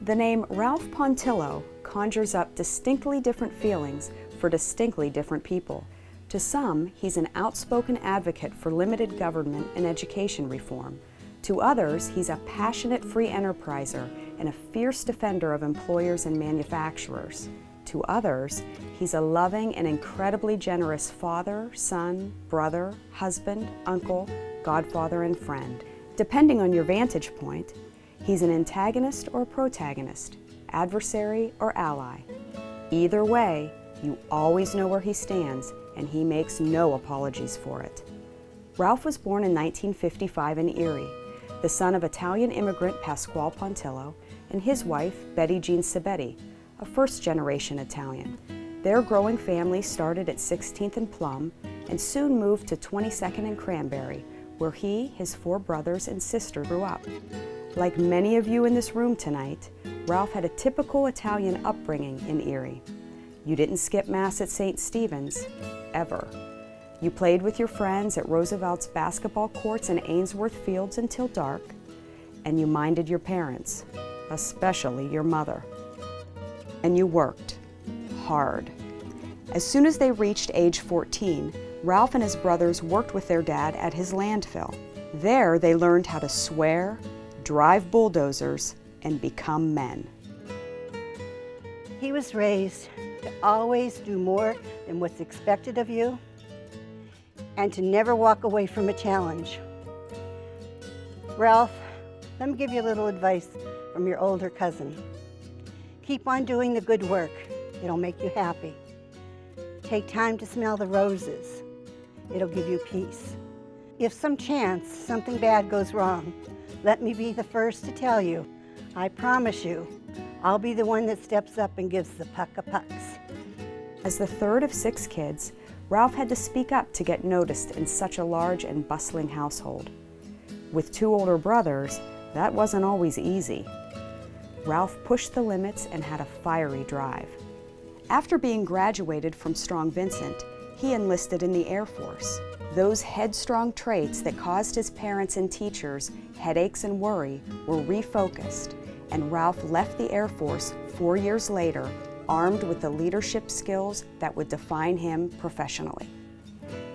The name Ralph Pontillo conjures up distinctly different feelings for distinctly different people. To some, he's an outspoken advocate for limited government and education reform. To others, he's a passionate free enterpriser and a fierce defender of employers and manufacturers. To others, he's a loving and incredibly generous father, son, brother, husband, uncle, godfather, and friend. Depending on your vantage point, he's an antagonist or protagonist, adversary or ally. Either way, you always know where he stands, and he makes no apologies for it. Ralph was born in 1955 in Erie, the son of Italian immigrant Pasquale Pontillo and his wife, Betty Jean Sabetti, a first-generation Italian. Their growing family started at 16th and Plum and soon moved to 22nd and Cranberry, where he, his 4 brothers, and sister grew up. Like many of you in this room tonight, Ralph had a typical Italian upbringing in Erie. You didn't skip Mass at St. Stephen's, ever. You played with your friends at Roosevelt's basketball courts and Ainsworth Fields until dark, and you minded your parents, especially your mother. And you worked hard. As soon as they reached age 14, Ralph and his brothers worked with their dad at his landfill. There, they learned how to swear, drive bulldozers, and become men. He was raised to always do more than what's expected of you and to never walk away from a challenge. Ralph, let me give you a little advice from your older cousin. Keep on doing the good work. It'll make you happy. Take time to smell the roses. It'll give you peace. If some chance something bad goes wrong, let me be the first to tell you. I promise you, I'll be the one that steps up and gives the puck a pucks. As the third of 6 kids, Ralph had to speak up to get noticed in such a large and bustling household. With 2 older brothers, that wasn't always easy. Ralph pushed the limits and had a fiery drive. After being graduated from Strong Vincent, he enlisted in the Air Force. Those headstrong traits that caused his parents and teachers headaches and worry were refocused, and Ralph left the Air Force 4 years later, armed with the leadership skills that would define him professionally.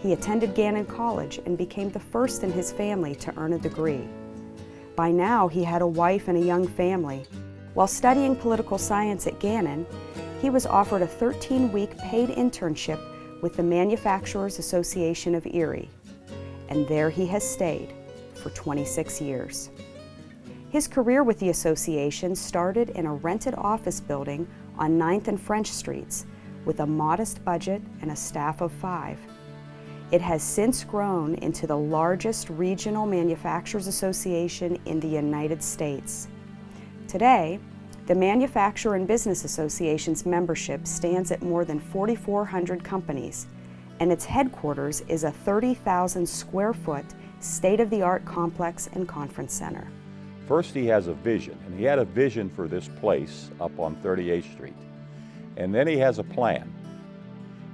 He attended Gannon College and became the first in his family to earn a degree. By now, he had a wife and a young family. While studying political science at Gannon, he was offered a 13-week paid internship with the Manufacturers Association of Erie, and there he has stayed for 26 years. His career with the association started in a rented office building on 9th and French Streets with a modest budget and a staff of 5. It has since grown into the largest regional manufacturers association in the United States. Today, the Manufacturer and Business Association's membership stands at more than 4,400 companies, and its headquarters is a 30,000 square foot state-of-the-art complex and conference center. First, he has a vision, and he had a vision for this place up on 38th Street. And then he has a plan.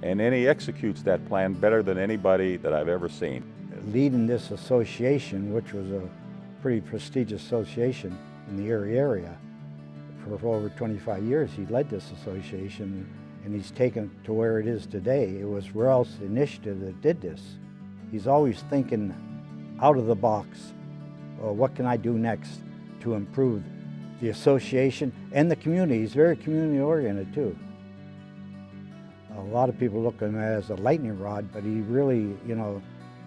And then he executes that plan better than anybody that I've ever seen. Leading this association, which was a pretty prestigious association in the Erie area, for over 25 years he led this association, and he's taken it to where it is today. It was Ralph's initiative that did this. He's always thinking out of the box. What can I do next to improve the association and the community? He's very community oriented too. A lot of people look at him as a lightning rod, but he really,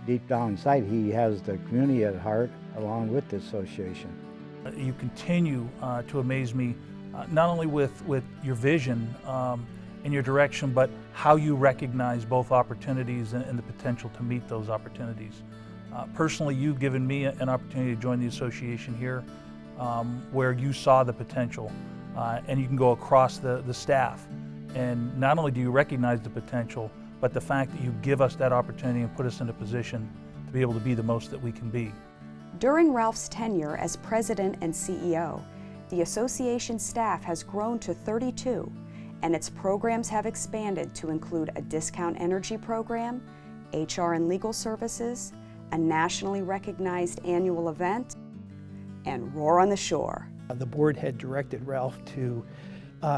deep down inside, he has the community at heart along with the association. You continue to amaze me, not only with your vision and your direction, but how you recognize both opportunities and the potential to meet those opportunities. Personally, you've given me an opportunity to join the association here where you saw the potential, and you can go across the staff. And not only do you recognize the potential, but the fact that you give us that opportunity and put us in a position to be able to be the most that we can be. During Ralph's tenure as president and CEO, the association staff has grown to 32, and its programs have expanded to include a discount energy program, HR and legal services, a nationally recognized annual event, and Roar on the Shore. The board had directed Ralph to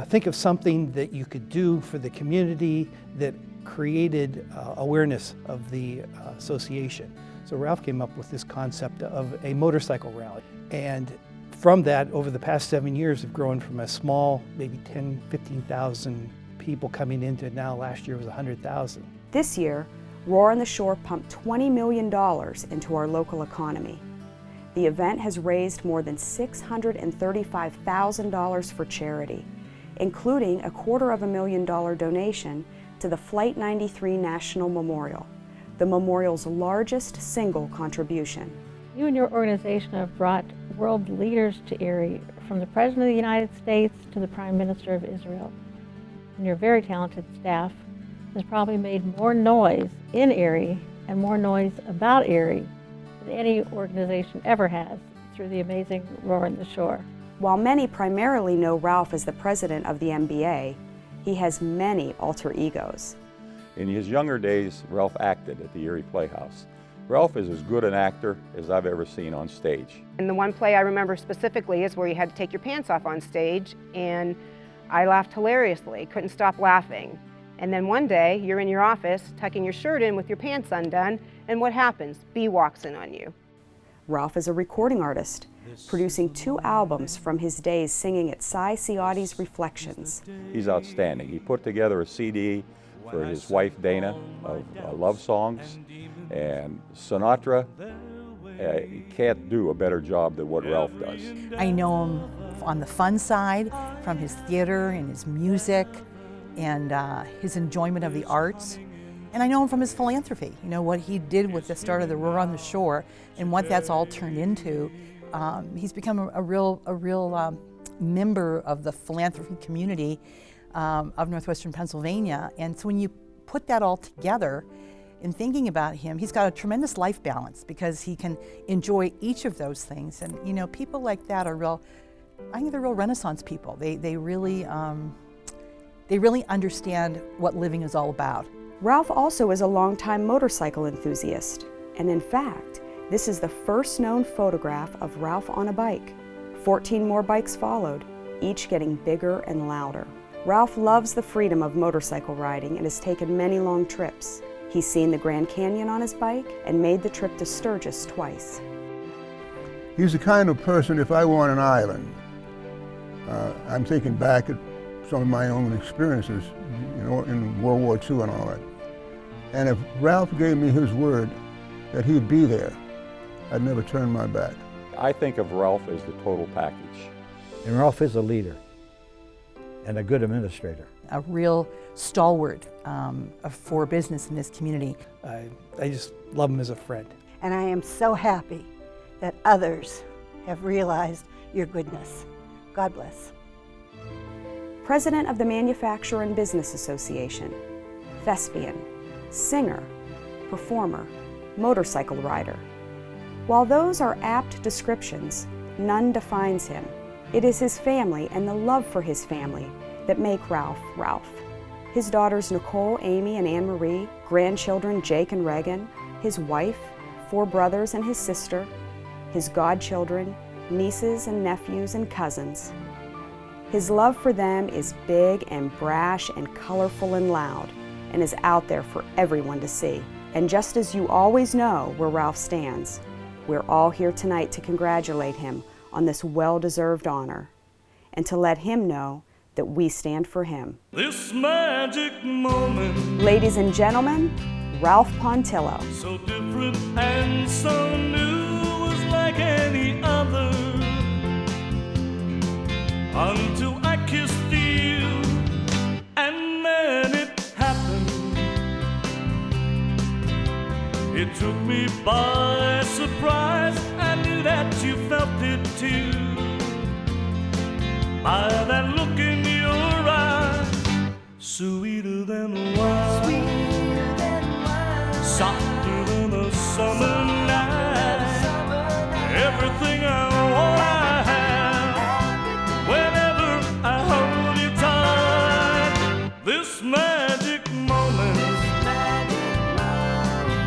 think of something that you could do for the community that created awareness of the association. So Ralph came up with this concept of a motorcycle rally. And from that, over the past 7 years, have grown from a small, maybe 10, 15,000 people coming into it. Now last year was 100,000. This year, Roar on the Shore pumped $20 million into our local economy. The event has raised more than $635,000 for charity, including a $250,000 donation to the Flight 93 National Memorial, the memorial's largest single contribution. You and your organization have brought world leaders to Erie, from the President of the United States to the Prime Minister of Israel. And your very talented staff has probably made more noise in Erie and more noise about Erie than any organization ever has through the amazing Roar on the Shore. While many primarily know Ralph as the president of the MBA, he has many alter egos. In his younger days, Ralph acted at the Erie Playhouse. Ralph is as good an actor as I've ever seen on stage. And the one play I remember specifically is where you had to take your pants off on stage, and I laughed hilariously, couldn't stop laughing. And then one day, you're in your office, tucking your shirt in with your pants undone, and what happens? B walks in on you. Ralph is a recording artist, producing 2 albums from his days singing at Cy Ciotti's Reflections. He's outstanding. He put together a CD for his wife Dana of love songs, and Sinatra can't do a better job than what Ralph does. I know him on the fun side, from his theater and his music and his enjoyment of the arts. And I know him from his philanthropy, you know, what he did with the start of the Roar on the Shore and what that's all turned into. He's become a real member of the philanthropy community of Northwestern Pennsylvania. And so when you put that all together, in thinking about him, he's got a tremendous life balance because he can enjoy each of those things. And you know, people like that are real, I think they're real Renaissance people. They really understand what living is all about. Ralph also is a longtime motorcycle enthusiast, and in fact, this is the first known photograph of Ralph on a bike. 14 more bikes followed, each getting bigger and louder. Ralph loves the freedom of motorcycle riding and has taken many long trips. He's seen the Grand Canyon on his bike and made the trip to Sturgis twice. He's the kind of person, if I were on an island, I'm thinking back at some of my own experiences, you know, in World War II and all that. And if Ralph gave me his word that he'd be there, I'd never turn my back. I think of Ralph as the total package. And Ralph is a leader and a good administrator. A real stalwart for business in this community. I just love him as a friend. And I am so happy that others have realized your goodness. God bless. President of the Manufacturer and Business Association, thespian, singer, performer, motorcycle rider. While those are apt descriptions, none defines him. It is his family and the love for his family that make Ralph, Ralph. His daughters Nicole, Amy, and Anne-Marie, grandchildren Jake and Reagan, his wife, 4 brothers and his sister, his godchildren, nieces and nephews and cousins. His love for them is big and brash and colorful and loud, and is out there for everyone to see. And just as you always know where Ralph stands, we're all here tonight to congratulate him on this well-deserved honor, and to let him know that we stand for him. This magic moment, ladies and gentlemen, Ralph Pontillo. so different and so new, was like any other, until I kissed you, and then it happened. It took me by surprise. I knew that you felt it too, by that look in your eyes, sweeter than wine, softer than the summer